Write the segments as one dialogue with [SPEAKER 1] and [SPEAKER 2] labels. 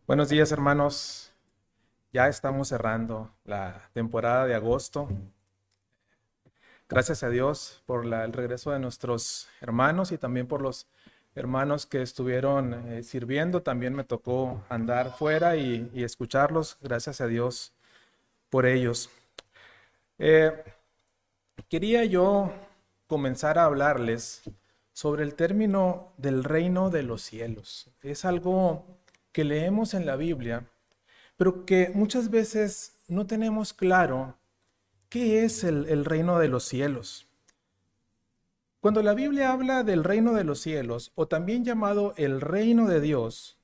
[SPEAKER 1] Buenos días, hermanos. Ya estamos cerrando la temporada de agosto. Gracias a Dios por el regreso de nuestros hermanos y también por los hermanos que estuvieron sirviendo. También me tocó andar fuera y escucharlos. Gracias a Dios por ellos. Eh, Quería yo comenzar a hablarles sobre el término del reino de los cielos. Es algo que leemos en la Biblia, pero que muchas veces no tenemos claro qué es el reino de los cielos. Cuando la Biblia habla del reino de los cielos, o también llamado el reino de Dios,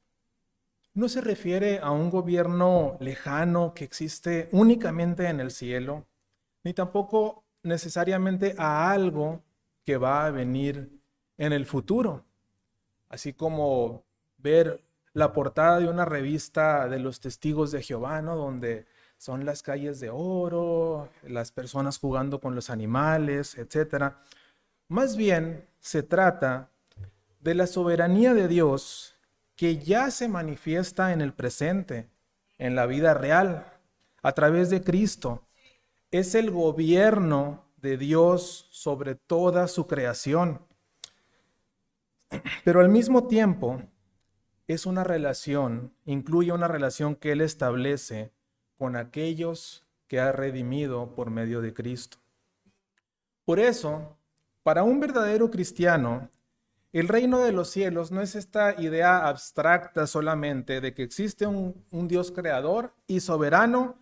[SPEAKER 1] no se refiere a un gobierno lejano que existe únicamente en el cielo, ni tampoco necesariamente a algo que va a venir en el futuro, así como ver la portada de una revista de los testigos de Jehová, ¿no? Donde son las calles de oro, las personas jugando con los animales, etcétera. Más bien se trata de la soberanía de Dios que ya se manifiesta en el presente, en la vida real, a través de Cristo. Es el gobierno de Dios sobre toda su creación, pero al mismo tiempo es una relación, incluye una relación que Él establece con aquellos que ha redimido por medio de Cristo. Por eso, para un verdadero cristiano, el reino de los cielos no es esta idea abstracta solamente de que existe un Dios creador y soberano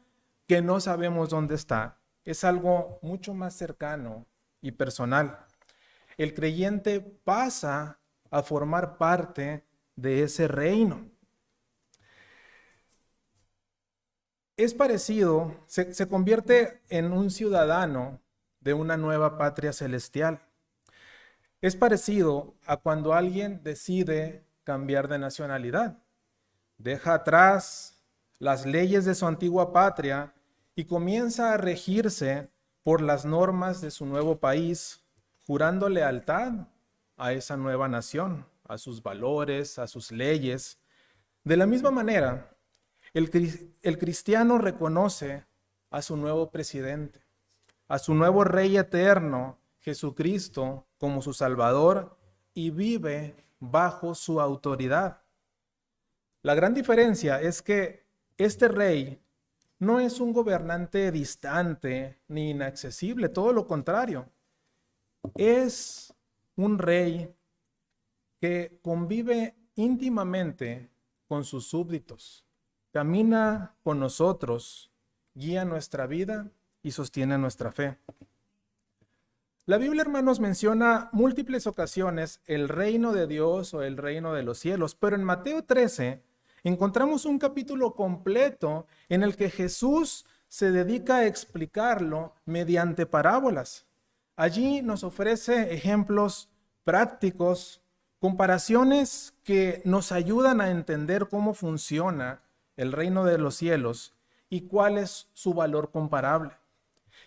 [SPEAKER 1] que no sabemos dónde está. Es algo mucho más cercano y personal. El creyente pasa a formar parte de ese reino. Es parecido, se convierte en un ciudadano de una nueva patria celestial. Es parecido a cuando alguien decide cambiar de nacionalidad. Deja atrás las leyes de su antigua patria y comienza a regirse por las normas de su nuevo país, jurando lealtad a esa nueva nación, a sus valores, a sus leyes. De la misma manera, el cristiano reconoce a su nuevo presidente, a su nuevo Rey eterno, Jesucristo, como su Salvador y vive bajo su autoridad. La gran diferencia es que este Rey no es un gobernante distante ni inaccesible, todo lo contrario. Es un Rey que convive íntimamente con sus súbditos, camina con nosotros, guía nuestra vida y sostiene nuestra fe. La Biblia, hermanos, menciona múltiples ocasiones el reino de Dios o el reino de los cielos, pero en Mateo 13 encontramos un capítulo completo en el que Jesús se dedica a explicarlo mediante parábolas. Allí nos ofrece ejemplos prácticos, comparaciones que nos ayudan a entender cómo funciona el reino de los cielos y cuál es su valor comparable.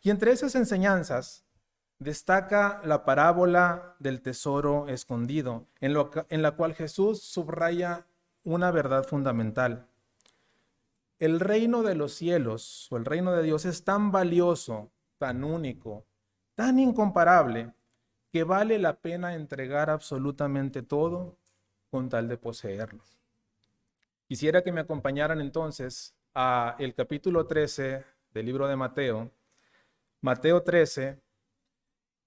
[SPEAKER 1] Y entre esas enseñanzas destaca la parábola del tesoro escondido, en la cual Jesús subraya una verdad fundamental. El reino de los cielos o el reino de Dios es tan valioso, tan único, tan incomparable, que vale la pena entregar absolutamente todo con tal de poseerlo. Quisiera que me acompañaran entonces a el capítulo 13 del libro de Mateo, Mateo 13,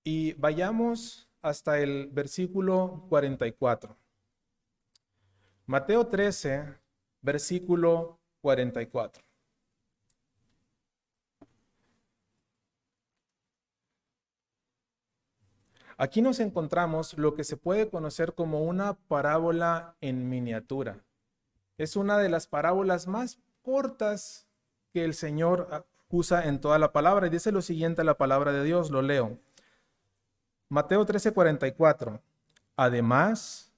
[SPEAKER 1] y vayamos hasta el versículo 44. Mateo 13, versículo 44. Aquí nos encontramos lo que se puede conocer como una parábola en miniatura. Es una de las parábolas más cortas que el Señor usa en toda la palabra. Y dice lo siguiente la palabra de Dios, lo leo. Mateo 13:44. Además,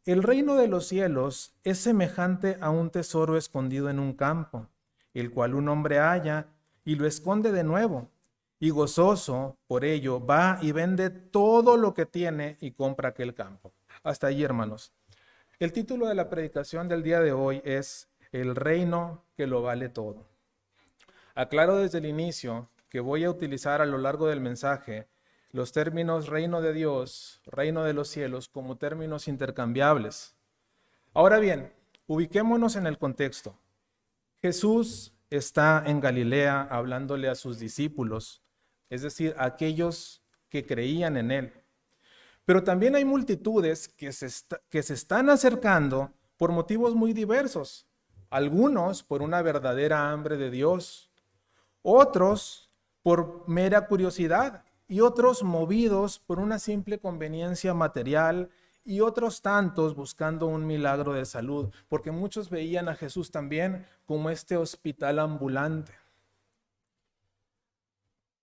[SPEAKER 1] el reino de los cielos es semejante a un tesoro escondido en un campo, el cual un hombre halla y lo esconde de nuevo. Y gozoso por ello va y vende todo lo que tiene y compra aquel campo. Hasta allí, hermanos. El título de la predicación del día de hoy es el reino que lo vale todo. Aclaro desde el inicio que voy a utilizar a lo largo del mensaje los términos reino de Dios, reino de los cielos como términos intercambiables. Ahora bien, ubiquémonos en el contexto. Jesús está en Galilea hablándole a sus discípulos, es decir, a aquellos que creían en él. Pero también hay multitudes que se están acercando por motivos muy diversos. Algunos por una verdadera hambre de Dios, otros por mera curiosidad y otros movidos por una simple conveniencia material y otros tantos buscando un milagro de salud, porque muchos veían a Jesús también como este hospital ambulante.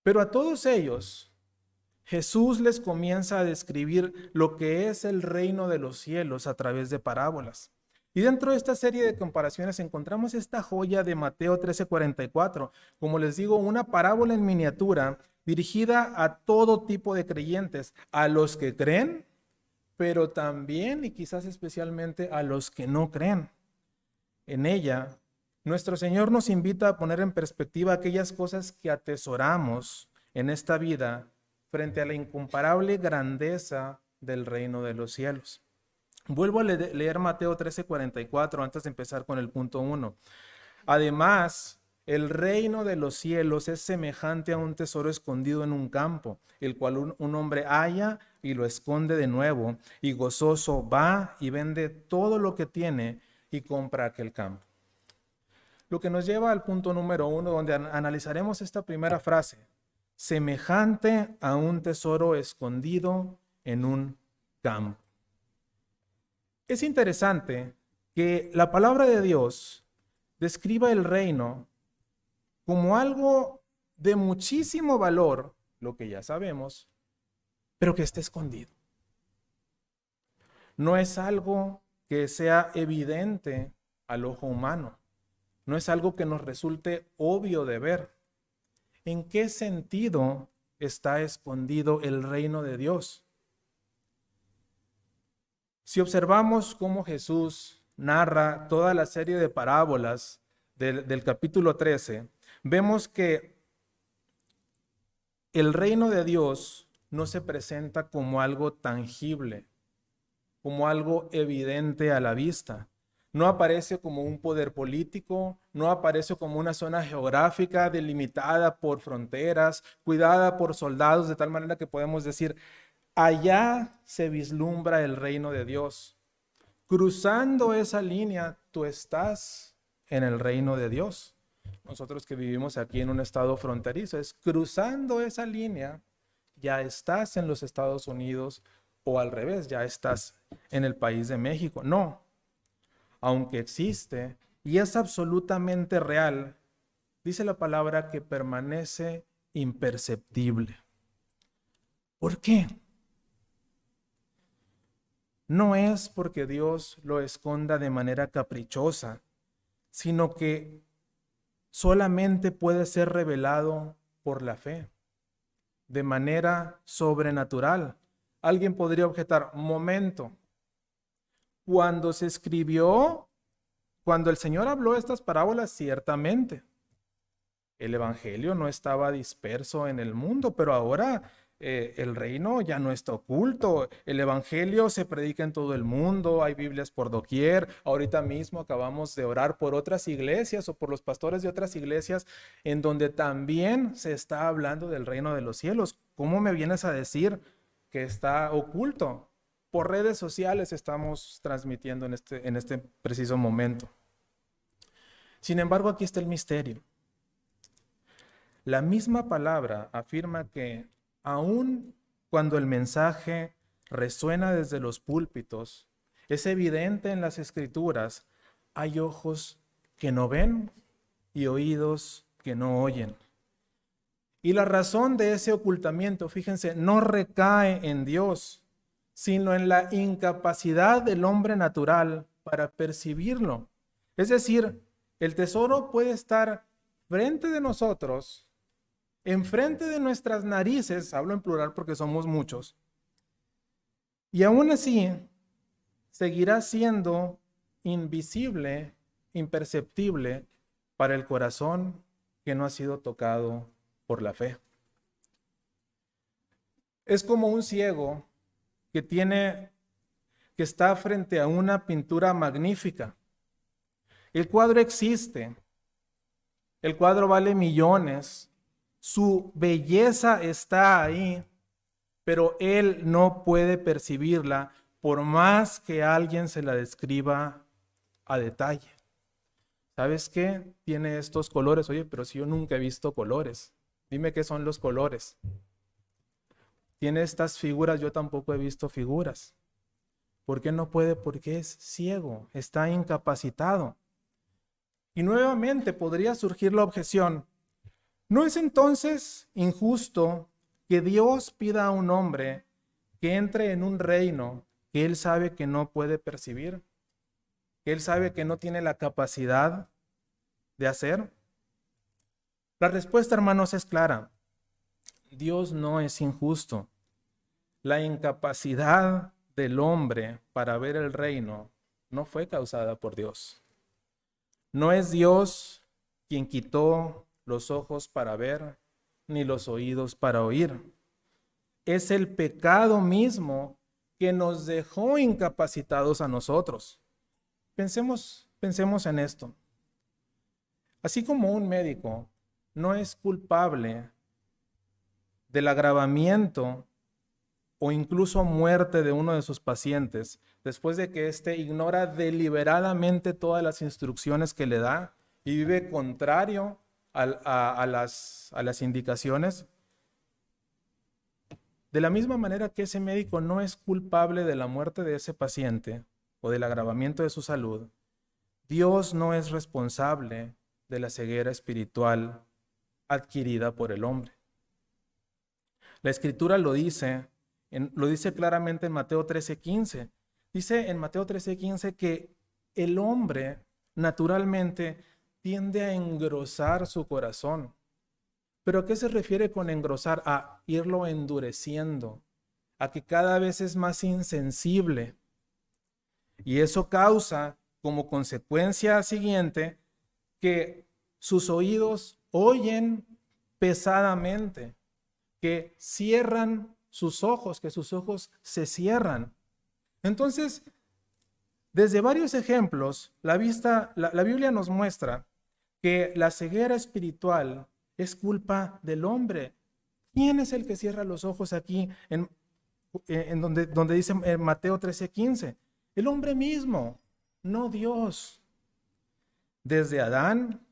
[SPEAKER 1] Pero a todos ellos, Jesús les comienza a describir lo que es el reino de los cielos a través de parábolas. Y dentro de esta serie de comparaciones encontramos esta joya de Mateo 13:44, como les digo, una parábola en miniatura dirigida a todo tipo de creyentes, a los que creen, pero también y quizás especialmente a los que no creen. En ella, nuestro Señor nos invita a poner en perspectiva aquellas cosas que atesoramos en esta vida frente a la incomparable grandeza del reino de los cielos. Vuelvo a leer Mateo 13:44 antes de empezar con el punto 1. Además, el reino de los cielos es semejante a un tesoro escondido en un campo, el cual un hombre halla y lo esconde de nuevo, y gozoso va y vende todo lo que tiene y compra aquel campo. Lo que nos lleva al punto número 1, donde analizaremos esta primera frase, semejante a un tesoro escondido en un campo. Es interesante que la palabra de Dios describa el reino como algo de muchísimo valor, lo que ya sabemos, pero que está escondido. No es algo que sea evidente al ojo humano, no es algo que nos resulte obvio de ver. ¿En qué sentido está escondido el reino de Dios? Si observamos cómo Jesús narra toda la serie de parábolas del capítulo 13, vemos que el reino de Dios no se presenta como algo tangible, como algo evidente a la vista. No aparece como un poder político, no aparece como una zona geográfica delimitada por fronteras, cuidada por soldados, de tal manera que podemos decir, allá se vislumbra el reino de Dios. Cruzando esa línea, tú estás en el reino de Dios. Nosotros que vivimos aquí en un estado fronterizo, es cruzando esa línea, ya estás en los Estados Unidos o al revés, ya estás en el país de México. No, aunque existe y es absolutamente real, dice la palabra que permanece imperceptible. ¿Por qué? No es porque Dios lo esconda de manera caprichosa, sino que solamente puede ser revelado por la fe, de manera sobrenatural. Alguien podría objetar, momento, cuando se escribió, cuando el Señor habló estas parábolas, ciertamente, el evangelio no estaba disperso en el mundo, pero ahora el reino ya no está oculto. El evangelio se predica en todo el mundo, hay Biblias por doquier. Ahorita mismo acabamos de orar por otras iglesias o por los pastores de otras iglesias en donde también se está hablando del reino de los cielos. ¿Cómo me vienes a decir que está oculto? Por redes sociales estamos transmitiendo en este preciso momento. Sin embargo, aquí está el misterio. La misma palabra afirma que aun cuando el mensaje resuena desde los púlpitos, es evidente en las escrituras, hay ojos que no ven y oídos que no oyen. Y la razón de ese ocultamiento, fíjense, no recae en Dios, sino en la incapacidad del hombre natural para percibirlo. Es decir, el tesoro puede estar frente de nosotros, enfrente de nuestras narices, hablo en plural porque somos muchos, y aún así seguirá siendo invisible imperceptible para el corazón que no ha sido tocado por la fe. Es como un ciego que está frente a una pintura magnífica. El cuadro existe, el cuadro vale millones, su belleza está ahí, pero él no puede percibirla por más que alguien se la describa a detalle. ¿Sabes qué? Tiene estos colores. Oye, pero si yo nunca he visto colores, dime qué son los colores. Tiene estas figuras, yo tampoco he visto figuras. ¿Por qué no puede? Porque es ciego, está incapacitado. Y nuevamente podría surgir la objeción, ¿no es entonces injusto que Dios pida a un hombre que entre en un reino que él sabe que no puede percibir, que él sabe que no tiene la capacidad de hacer? La respuesta, hermanos, es clara. Dios no es injusto. La incapacidad del hombre para ver el reino no fue causada por Dios. No es Dios quien quitó los ojos para ver, ni los oídos para oír. Es el pecado mismo que nos dejó incapacitados a nosotros. Pensemos en esto. Así como un médico no es culpable del agravamiento o incluso muerte de uno de sus pacientes, después de que éste ignora deliberadamente todas las instrucciones que le da y vive contrario a las indicaciones, de la misma manera que ese médico no es culpable de la muerte de ese paciente o del agravamiento de su salud, Dios no es responsable de la ceguera espiritual adquirida por el hombre. La Escritura lo dice claramente en Mateo 13:15. Dice en Mateo 13:15 que el hombre naturalmente tiende a engrosar su corazón. ¿Pero a qué se refiere con engrosar? A irlo endureciendo, a que cada vez es más insensible. Y eso causa como consecuencia siguiente que sus oídos oyen pesadamente, que cierran sus ojos, que sus ojos se cierran. Entonces, desde varios ejemplos, la Biblia nos muestra que la ceguera espiritual es culpa del hombre. ¿Quién es el que cierra los ojos aquí en donde dice en Mateo 13:15? El hombre mismo, no Dios. Desde Adán,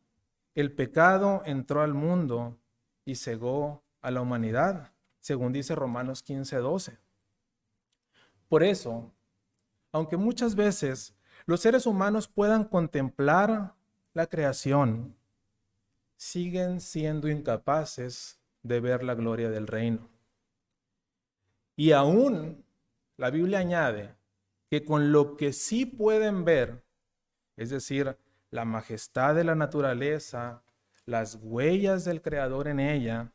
[SPEAKER 1] el pecado entró al mundo y cegó a la humanidad, según dice Romanos 15:12. Por eso, aunque muchas veces los seres humanos puedan contemplar la creación, siguen siendo incapaces de ver la gloria del reino. Y aún la Biblia añade que con lo que sí pueden ver, es decir, la majestad de la naturaleza, las huellas del Creador en ella,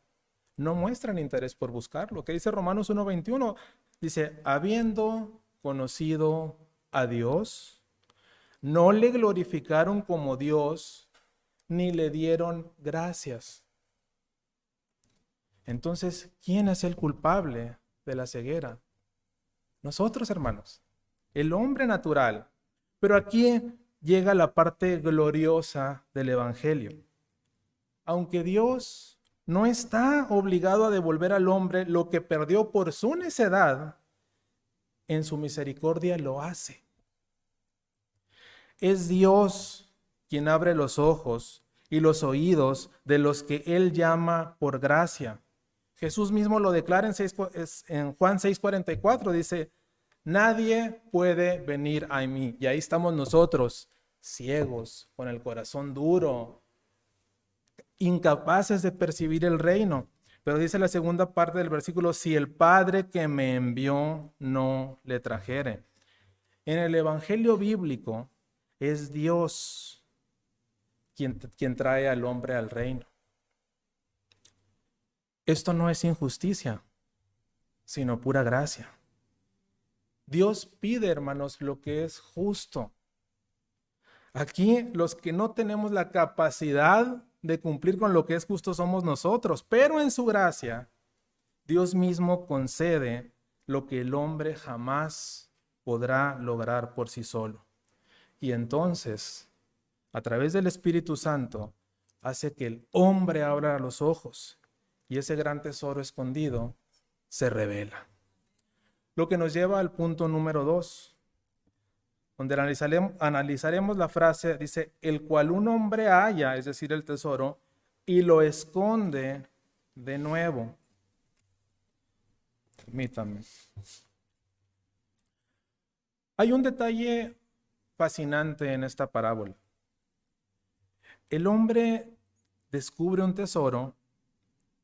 [SPEAKER 1] no muestran interés por buscarlo. ¿Qué dice Romanos 1:21? Dice, habiendo conocido a Dios, no le glorificaron como Dios, ni le dieron gracias. Entonces, ¿quién es el culpable de la ceguera? Nosotros, hermanos, el hombre natural. Pero aquí llega la parte gloriosa del Evangelio. Aunque Dios no está obligado a devolver al hombre lo que perdió por su necedad, en su misericordia lo hace. Es Dios quien abre los ojos y los oídos de los que Él llama por gracia. Jesús mismo lo declara en Juan 6:44, dice, nadie puede venir a mí. Y ahí estamos nosotros, ciegos, con el corazón duro, incapaces de percibir el reino. Pero dice la segunda parte del versículo, si el Padre que me envió no le trajere. En el Evangelio bíblico es Dios quien trae al hombre al reino. Esto no es injusticia, sino pura gracia. Dios pide, hermanos, lo que es justo. Aquí los que no tenemos la capacidad de cumplir con lo que es justo somos nosotros, pero en su gracia, Dios mismo concede lo que el hombre jamás podrá lograr por sí solo. Y entonces, a través del Espíritu Santo, hace que el hombre abra los ojos y ese gran tesoro escondido se revela. Lo que nos lleva al punto número 2, donde analizaremos la frase, dice, el cual un hombre halla, es decir, el tesoro, y lo esconde de nuevo. Permítame. Hay un detalle fascinante en esta parábola. El hombre descubre un tesoro,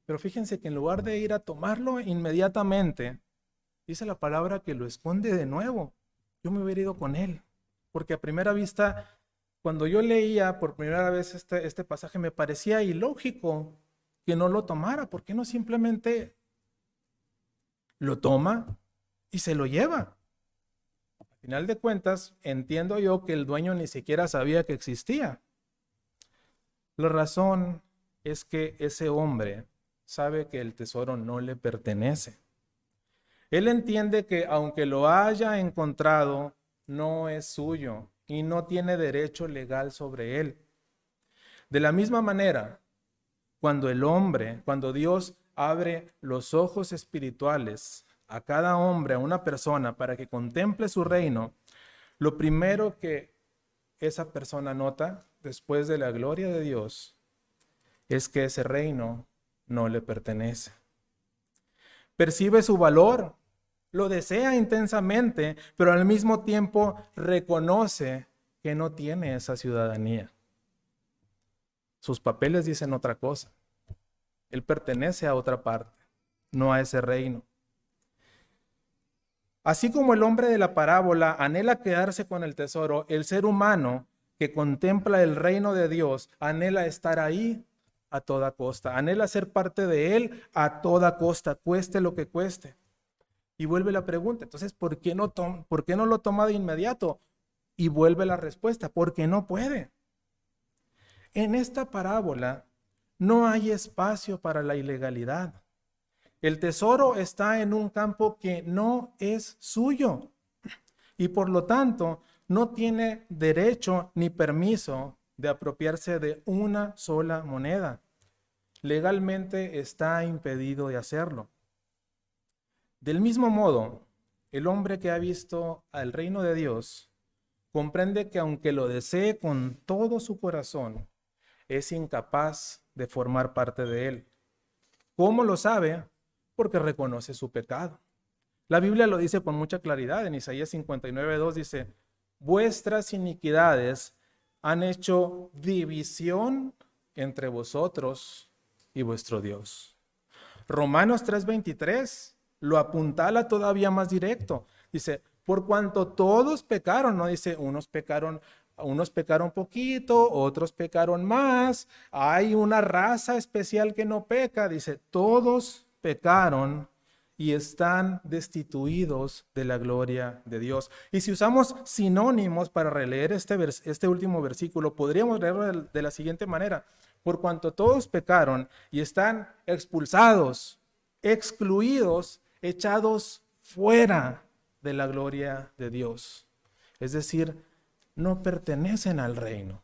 [SPEAKER 1] pero fíjense que en lugar de ir a tomarlo inmediatamente, dice la palabra que lo esconde de nuevo. Yo me hubiera ido con él, porque a primera vista, cuando yo leía por primera vez este pasaje, me parecía ilógico que no lo tomara. ¿Por qué no simplemente lo toma y se lo lleva? Al final de cuentas, entiendo yo que el dueño ni siquiera sabía que existía. La razón es que ese hombre sabe que el tesoro no le pertenece. Él entiende que aunque lo haya encontrado, no es suyo y no tiene derecho legal sobre él. De la misma manera, cuando Dios abre los ojos espirituales a cada hombre, a una persona, para que contemple su reino, lo primero que esa persona nota después de la gloria de Dios es que ese reino no le pertenece. Percibe su valor, lo desea intensamente, pero al mismo tiempo reconoce que no tiene esa ciudadanía. Sus papeles dicen otra cosa. Él pertenece a otra parte, no a ese reino. Así como el hombre de la parábola anhela quedarse con el tesoro, el ser humano que contempla el reino de Dios anhela estar ahí a toda costa, anhela ser parte de él a toda costa, cueste lo que cueste. Y vuelve la pregunta, entonces, ¿por qué no lo toma de inmediato? Y vuelve la respuesta, porque no puede. En esta parábola no hay espacio para la ilegalidad. El tesoro está en un campo que no es suyo y por lo tanto no tiene derecho ni permiso de apropiarse de una sola moneda. Legalmente está impedido de hacerlo. Del mismo modo, el hombre que ha visto al reino de Dios comprende que aunque lo desee con todo su corazón, es incapaz de formar parte de él. ¿Cómo lo sabe? Porque reconoce su pecado. La Biblia lo dice con mucha claridad. En Isaías 59:2 dice, vuestras iniquidades han hecho división entre vosotros y vuestro Dios. Romanos 3:23 lo apuntala todavía más directo. Dice, por cuanto todos pecaron, no dice unos pecaron poquito, otros pecaron más, hay una raza especial que no peca, dice, todos pecaron y están destituidos de la gloria de Dios. Y si usamos sinónimos para releer este último versículo, podríamos leerlo de la siguiente manera, por cuanto todos pecaron y están expulsados, excluidos, echados fuera de la gloria de Dios. Es decir, no pertenecen al reino.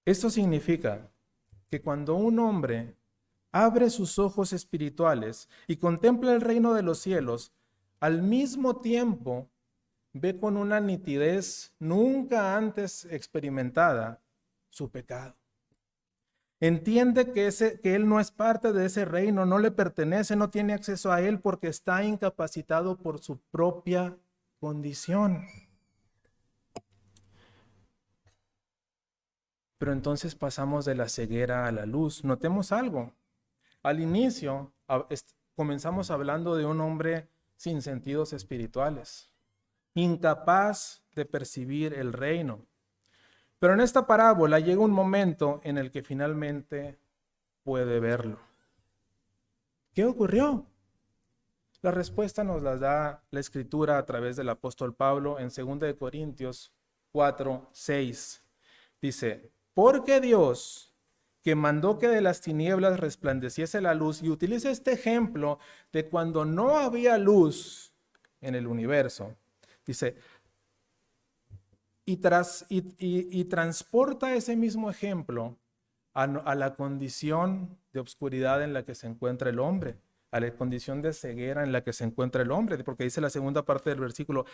[SPEAKER 1] Esto significa que cuando un hombre abre sus ojos espirituales y contempla el reino de los cielos, al mismo tiempo ve con una nitidez nunca antes experimentada su pecado. Entiende que él no es parte de ese reino, no le pertenece, no tiene acceso a él porque está incapacitado por su propia condición. Pero entonces pasamos de la ceguera a la luz. Notemos algo. Al inicio comenzamos hablando de un hombre sin sentidos espirituales, incapaz de percibir el reino. Pero en esta parábola llega un momento en el que finalmente puede verlo. ¿Qué ocurrió? La respuesta nos la da la Escritura a través del apóstol Pablo en 2 Corintios 4, 6. Dice, porque Dios, que mandó que de las tinieblas resplandeciese la luz, y utiliza este ejemplo de cuando no había luz en el universo. Dice, y transporta ese mismo ejemplo a la condición de obscuridad en la que se encuentra el hombre, a la condición de ceguera en la que se encuentra el hombre, porque dice la segunda parte del versículo,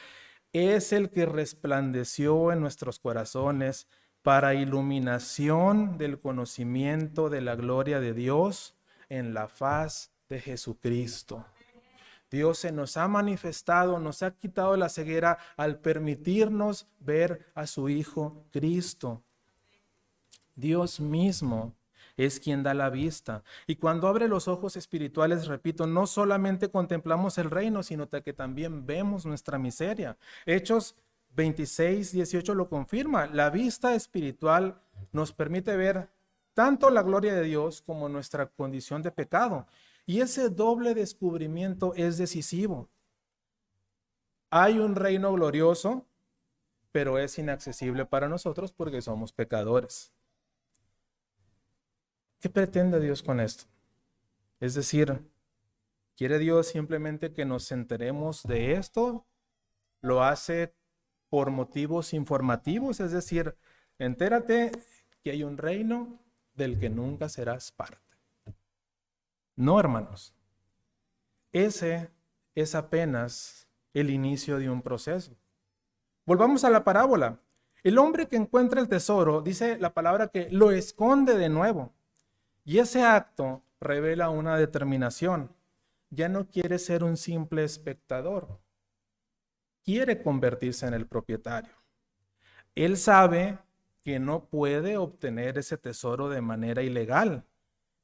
[SPEAKER 1] es el que resplandeció en nuestros corazones para iluminación del conocimiento de la gloria de Dios en la faz de Jesucristo. Dios se nos ha manifestado, nos ha quitado la ceguera al permitirnos ver a su Hijo Cristo. Dios mismo es quien da la vista. Y cuando abre los ojos espirituales, repito, no solamente contemplamos el reino, sino que también vemos nuestra miseria. Hechos 26, 18 lo confirma. La vista espiritual nos permite ver tanto la gloria de Dios como nuestra condición de pecado. Y ese doble descubrimiento es decisivo. Hay un reino glorioso, pero es inaccesible para nosotros porque somos pecadores. ¿Qué pretende Dios con esto? Es decir, ¿quiere Dios simplemente que nos enteremos de esto? ¿Lo hace por motivos informativos? Es decir, entérate que hay un reino del que nunca serás parte. No, hermanos. Ese es apenas el inicio de un proceso. Volvamos a la parábola. El hombre que encuentra el tesoro, dice la palabra que lo esconde de nuevo. Y ese acto revela una determinación. Ya no quiere ser un simple espectador. Quiere convertirse en el propietario. Él sabe que no puede obtener ese tesoro de manera ilegal,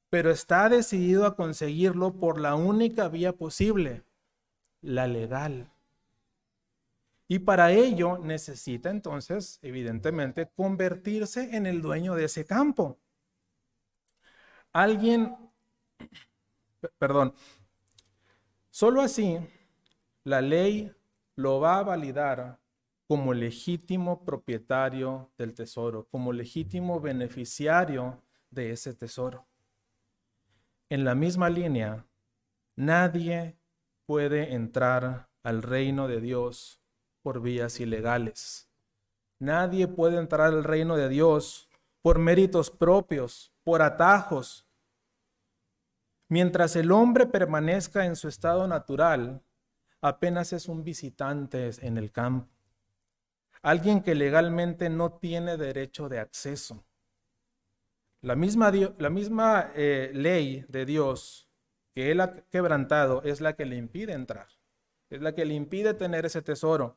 [SPEAKER 1] pero está decidido a conseguirlo por la única vía posible, la legal. Y para ello necesita entonces, evidentemente, convertirse en el dueño de ese campo. Solo así la ley lo va a validar como legítimo propietario del tesoro, como legítimo beneficiario de ese tesoro. En la misma línea, nadie puede entrar al reino de Dios por vías ilegales. Nadie puede entrar al reino de Dios por méritos propios, por atajos. Mientras el hombre permanezca en su estado natural, apenas es un visitante en el campo. Alguien que legalmente no tiene derecho de acceso. La misma ley de Dios que Él ha quebrantado es la que le impide entrar. Es la que le impide tener ese tesoro.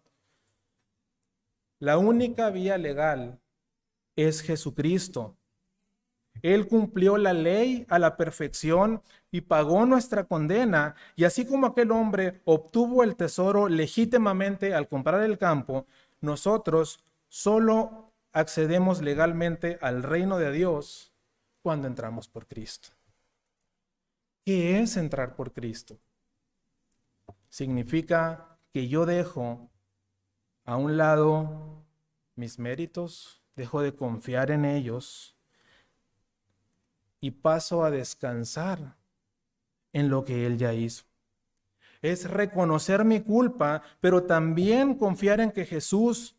[SPEAKER 1] La única vía legal es Jesucristo. Él cumplió la ley a la perfección y pagó nuestra condena. Y así como aquel hombre obtuvo el tesoro legítimamente al comprar el campo, nosotros solo accedemos legalmente al reino de Dios cuando entramos por Cristo. ¿Qué es entrar por Cristo? Significa que yo dejo a un lado mis méritos, dejo de confiar en ellos y paso a descansar en lo que Él ya hizo. Es reconocer mi culpa, pero también confiar en que Jesús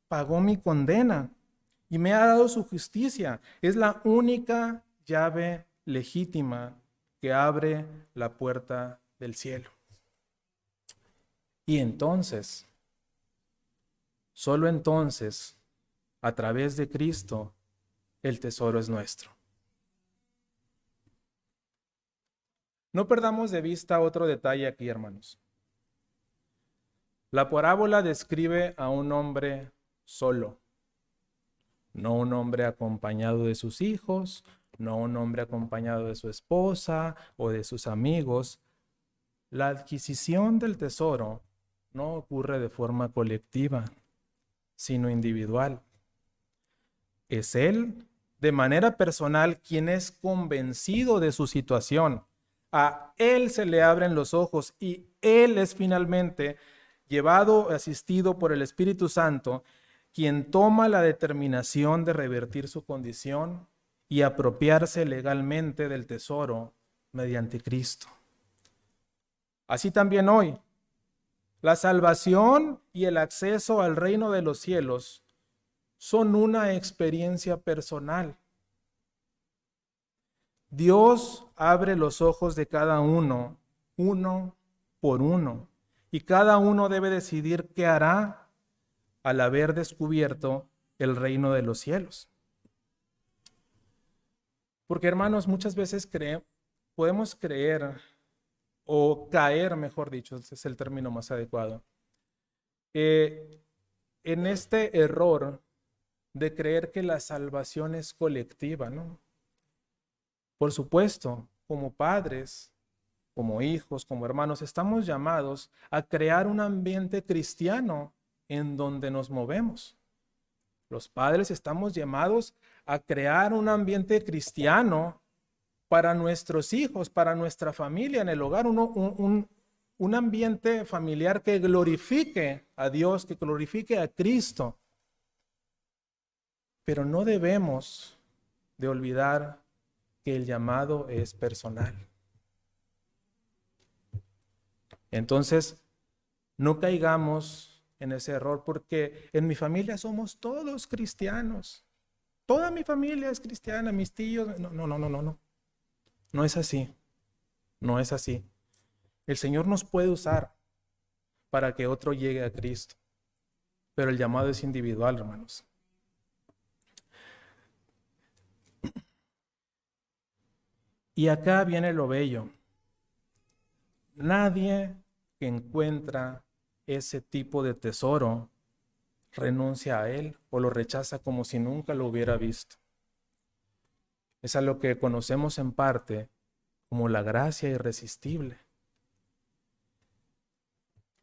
[SPEAKER 1] pagó mi condena y me ha dado su justicia. Es la única llave legítima que abre la puerta del cielo. Y entonces, solo entonces, a través de Cristo, el tesoro es nuestro. No perdamos de vista otro detalle aquí, hermanos. La parábola describe a un hombre solo, no un hombre acompañado de sus hijos, no un hombre acompañado de su esposa o de sus amigos. La adquisición del tesoro no ocurre de forma colectiva, sino individual. Es él, de manera personal, quien es convencido de su situación. A él se le abren los ojos y él es finalmente llevado, asistido por el Espíritu Santo, quien toma la determinación de revertir su condición y apropiarse legalmente del tesoro mediante Cristo. Así también hoy, la salvación y el acceso al reino de los cielos son una experiencia personal. Dios abre los ojos de cada uno, uno por uno, y cada uno debe decidir qué hará al haber descubierto el reino de los cielos. Porque, hermanos, muchas veces podemos creer o caer, mejor dicho, ese es el término más adecuado, en este error de creer que la salvación es colectiva, ¿no? Por supuesto, como padres, como hijos, como hermanos, estamos llamados a crear un ambiente cristiano en donde nos movemos. Los padres estamos llamados a crear un ambiente cristiano para nuestros hijos, para nuestra familia en el hogar, un ambiente familiar que glorifique a Dios, que glorifique a Cristo. Pero no debemos de olvidar que el llamado es personal. Entonces, no caigamos en ese error, porque en mi familia somos todos cristianos. Toda mi familia es cristiana, mis tíos. No. No es así. No es así. El Señor nos puede usar para que otro llegue a Cristo, pero el llamado es individual, hermanos. Y acá viene lo bello. Nadie que encuentra ese tipo de tesoro renuncia a él o lo rechaza como si nunca lo hubiera visto. Es a lo que conocemos en parte como la gracia irresistible.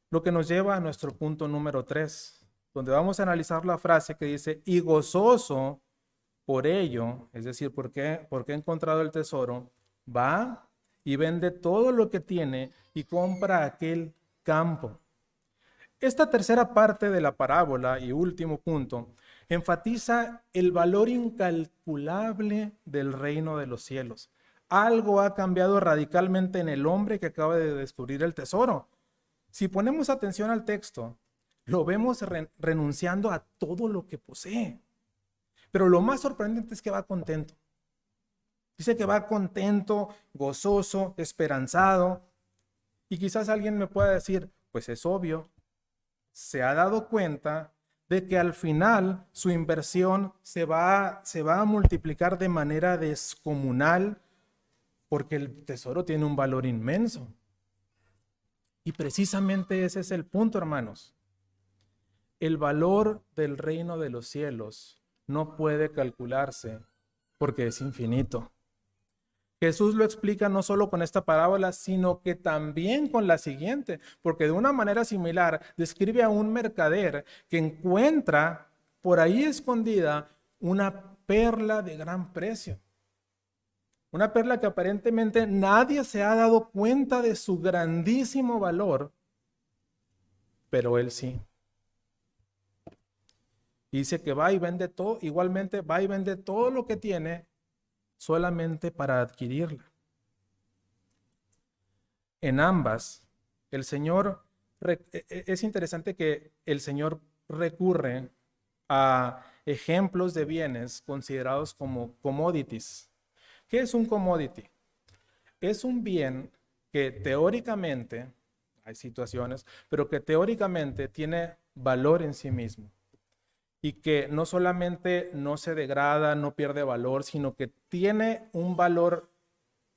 [SPEAKER 1] Lo que nos lleva a nuestro punto número 3, donde vamos a analizar la frase que dice, y gozoso por ello, es decir, porque ha encontrado el tesoro, va y vende todo lo que tiene y compra aquel campo. Esta tercera parte de la parábola y último punto enfatiza el valor incalculable del reino de los cielos. Algo ha cambiado radicalmente en el hombre que acaba de descubrir el tesoro. Si ponemos atención al texto, lo vemos renunciando a todo lo que posee. Pero lo más sorprendente es que va contento. Dice que va contento, gozoso, esperanzado. Y quizás alguien me pueda decir, pues es obvio, se ha dado cuenta de que al final su inversión se va a multiplicar de manera descomunal porque el tesoro tiene un valor inmenso. Y precisamente ese es el punto, hermanos. El valor del reino de los cielos no puede calcularse porque es infinito. Jesús lo explica no solo con esta parábola, sino que también con la siguiente, porque de una manera similar describe a un mercader que encuentra por ahí escondida una perla de gran precio. Una perla que aparentemente nadie se ha dado cuenta de su grandísimo valor, pero él sí. Dice que va y vende todo, igualmente va y vende todo lo que tiene solamente para adquirirla. En ambas, el Señor, es interesante que el Señor recurre a ejemplos de bienes considerados como commodities. ¿Qué es un commodity? Es un bien que teóricamente, hay situaciones, pero que teóricamente tiene valor en sí mismo. Y que no solamente no se degrada, no pierde valor, sino que tiene un valor,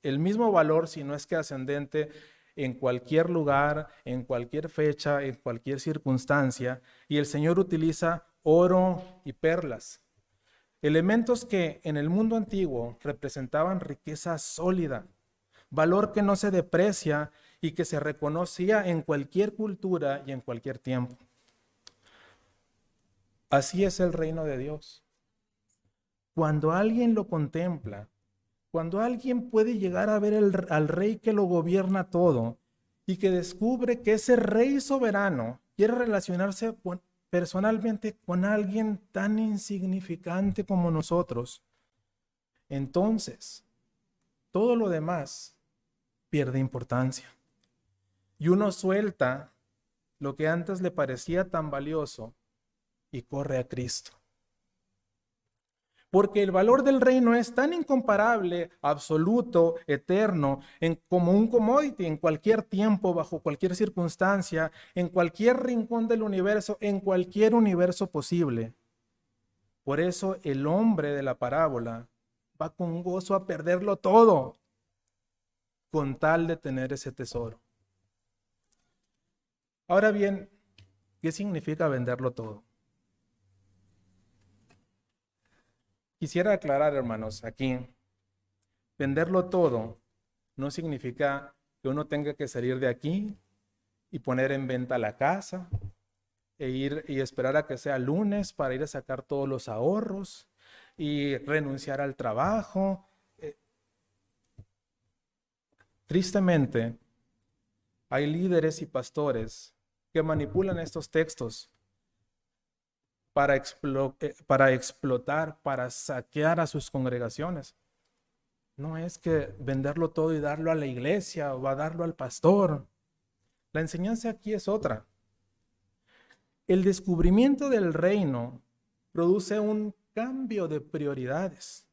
[SPEAKER 1] el mismo valor, si no es que ascendente, en cualquier lugar, en cualquier fecha, en cualquier circunstancia. Y el Señor utiliza oro y perlas, elementos que en el mundo antiguo representaban riqueza sólida, valor que no se deprecia y que se reconocía en cualquier cultura y en cualquier tiempo. Así es el reino de Dios. Cuando alguien lo contempla, cuando alguien puede llegar a ver al rey que lo gobierna todo y que descubre que ese rey soberano quiere relacionarse personalmente con alguien tan insignificante como nosotros, entonces todo lo demás pierde importancia. Y uno suelta lo que antes le parecía tan valioso y corre a Cristo. Porque el valor del reino es tan incomparable, absoluto, eterno, como un commodity en cualquier tiempo, bajo cualquier circunstancia, en cualquier rincón del universo, en cualquier universo posible. Por eso el hombre de la parábola va con gozo a perderlo todo, con tal de tener ese tesoro. Ahora bien, ¿qué significa venderlo todo? Quisiera aclarar, hermanos, aquí, venderlo todo no significa que uno tenga que salir de aquí y poner en venta la casa e ir y esperar a que sea lunes para ir a sacar todos los ahorros y renunciar al trabajo. Tristemente, hay líderes y pastores que manipulan estos textos para explotar, para saquear a sus congregaciones. No es que venderlo todo y darlo a la iglesia o a darlo al pastor. La enseñanza aquí es otra. El descubrimiento del reino produce un cambio de prioridades.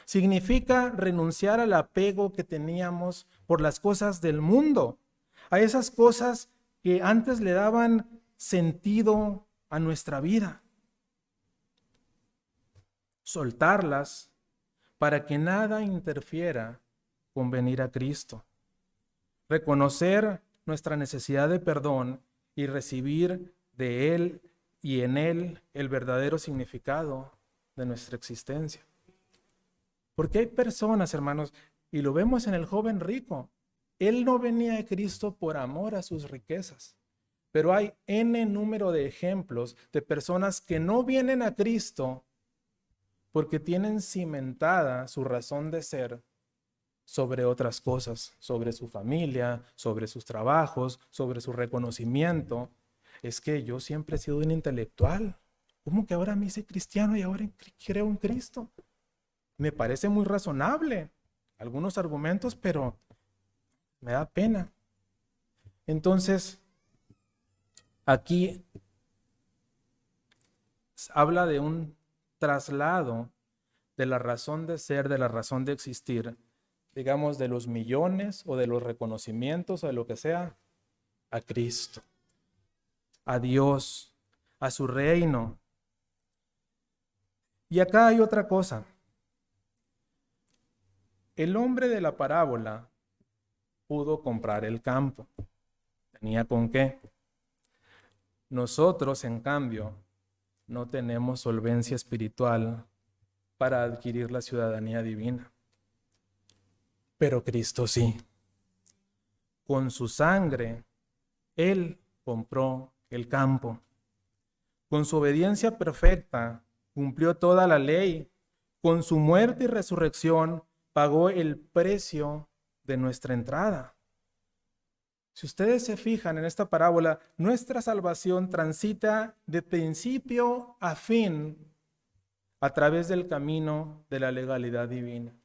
[SPEAKER 1] Significa renunciar al apego que teníamos por las cosas del mundo, a esas cosas que antes le daban sentido a nuestra vida. Soltarlas para que nada interfiera con venir a Cristo. Reconocer nuestra necesidad de perdón y recibir de Él y en Él el verdadero significado de nuestra existencia. Porque hay personas, hermanos, y lo vemos en el joven rico. Él no venía a Cristo por amor a sus riquezas. Pero hay N número de ejemplos de personas que no vienen a Cristo porque tienen cimentada su razón de ser sobre otras cosas, sobre su familia, sobre sus trabajos, sobre su reconocimiento. Es que yo siempre he sido un intelectual. ¿Cómo que ahora me hice cristiano y ahora creo en Cristo? Me parece muy razonable algunos argumentos, pero me da pena. Entonces, aquí habla de un traslado de la razón de ser, de la razón de existir, digamos, de los millones o de los reconocimientos o de lo que sea, a Cristo, a Dios, a su reino. Y acá hay otra cosa. El hombre de la parábola pudo comprar el campo. ¿Tenía con qué? Nosotros, en cambio, no tenemos solvencia espiritual para adquirir la ciudadanía divina. Pero Cristo sí. Con su sangre, Él compró el campo. Con su obediencia perfecta, cumplió toda la ley. Con su muerte y resurrección, pagó el precio de nuestra entrada. Si ustedes se fijan en esta parábola, nuestra salvación transita de principio a fin a través del camino de la legalidad divina.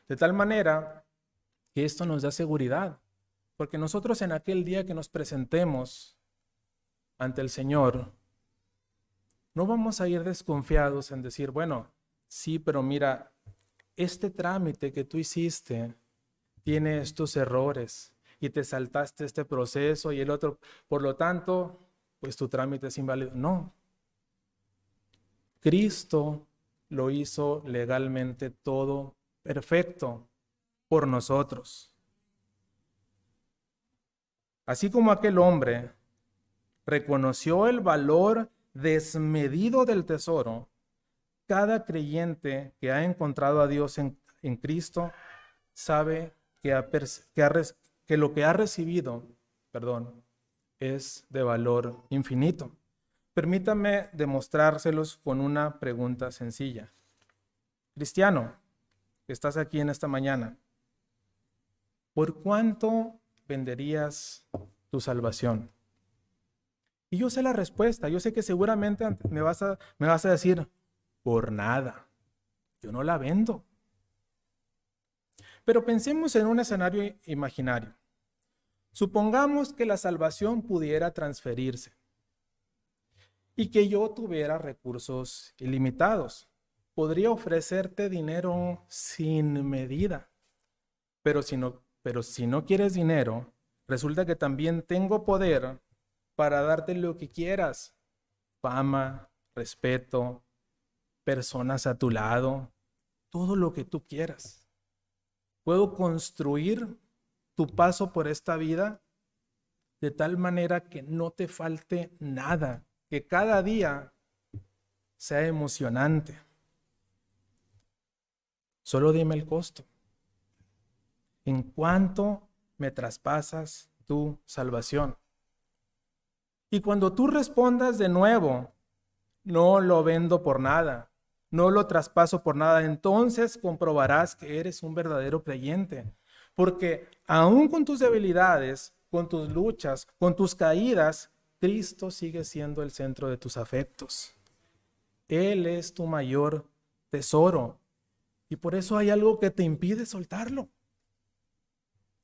[SPEAKER 1] De tal manera que esto nos da seguridad, porque nosotros en aquel día que nos presentemos ante el Señor, no vamos a ir desconfiados en decir, bueno, sí, pero mira, este trámite que tú hiciste tiene estos errores y te saltaste este proceso y el otro, por lo tanto, pues tu trámite es inválido. No. Cristo lo hizo legalmente todo perfecto por nosotros. Así como aquel hombre reconoció el valor desmedido del tesoro, cada creyente que ha encontrado a Dios en Cristo sabe que lo que ha recibido, es de valor infinito. Permítame demostrárselos con una pregunta sencilla. Cristiano, que estás aquí en esta mañana, ¿por cuánto venderías tu salvación? Y yo sé la respuesta, yo sé que seguramente me vas a decir, por nada, yo no la vendo. Pero pensemos en un escenario imaginario. Supongamos que la salvación pudiera transferirse y que yo tuviera recursos ilimitados. Podría ofrecerte dinero sin medida, pero si no quieres dinero, resulta que también tengo poder para darte lo que quieras: fama, respeto, personas a tu lado, todo lo que tú quieras. Puedo construir tu paso por esta vida de tal manera que no te falte nada, que cada día sea emocionante. Solo dime el costo. ¿En cuánto me traspasas tu salvación? Y cuando tú respondas de nuevo, no lo vendo por nada, no lo traspaso por nada, entonces comprobarás que eres un verdadero creyente. Porque aún con tus debilidades, con tus luchas, con tus caídas, Cristo sigue siendo el centro de tus afectos. Él es tu mayor tesoro. Y por eso hay algo que te impide soltarlo,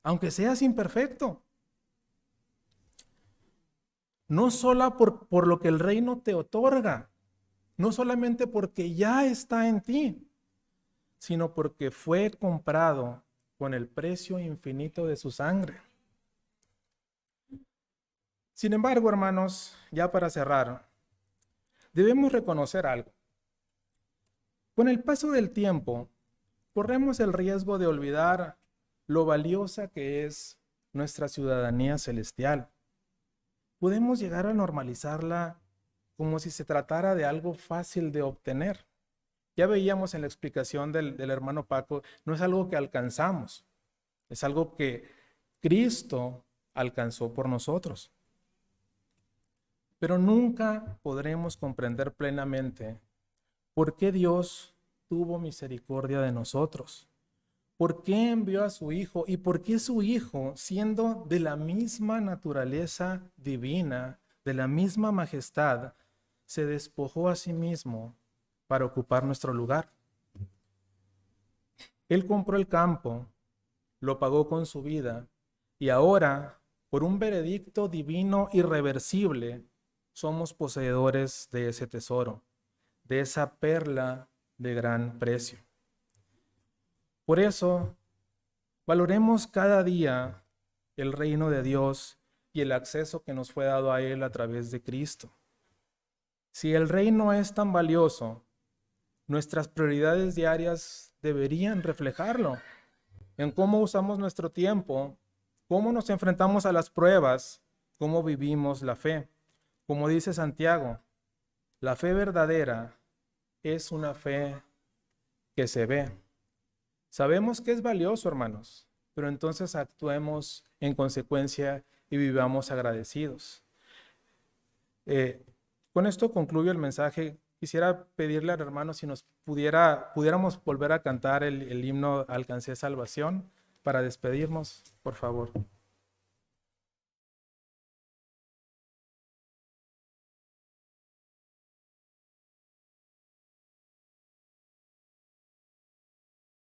[SPEAKER 1] aunque seas imperfecto. No solo por lo que el reino te otorga, no solamente porque ya está en ti, sino porque fue comprado con el precio infinito de su sangre. Sin embargo, hermanos, ya para cerrar, debemos reconocer algo. Con el paso del tiempo, corremos el riesgo de olvidar lo valiosa que es nuestra ciudadanía celestial. Podemos llegar a normalizarla como si se tratara de algo fácil de obtener. Ya veíamos en la explicación del hermano Paco, no es algo que alcanzamos, es algo que Cristo alcanzó por nosotros. Pero nunca podremos comprender plenamente por qué Dios tuvo misericordia de nosotros, por qué envió a su Hijo y por qué su Hijo, siendo de la misma naturaleza divina, de la misma majestad, se despojó a sí mismo para ocupar nuestro lugar. Él compró el campo, lo pagó con su vida y ahora, por un veredicto divino irreversible, somos poseedores de ese tesoro, de esa perla de gran precio. Por eso, valoremos cada día el reino de Dios y el acceso que nos fue dado a él a través de Cristo. Si el reino es tan valioso, nuestras prioridades diarias deberían reflejarlo en cómo usamos nuestro tiempo, cómo nos enfrentamos a las pruebas, cómo vivimos la fe. Como dice Santiago, la fe verdadera es una fe que se ve. Sabemos que es valioso, hermanos, pero entonces actuemos en consecuencia y vivamos agradecidos. Con esto concluyo el mensaje. Quisiera pedirle al hermano si nos pudiéramos volver a cantar el himno Alcancé Salvación para despedirnos, por favor.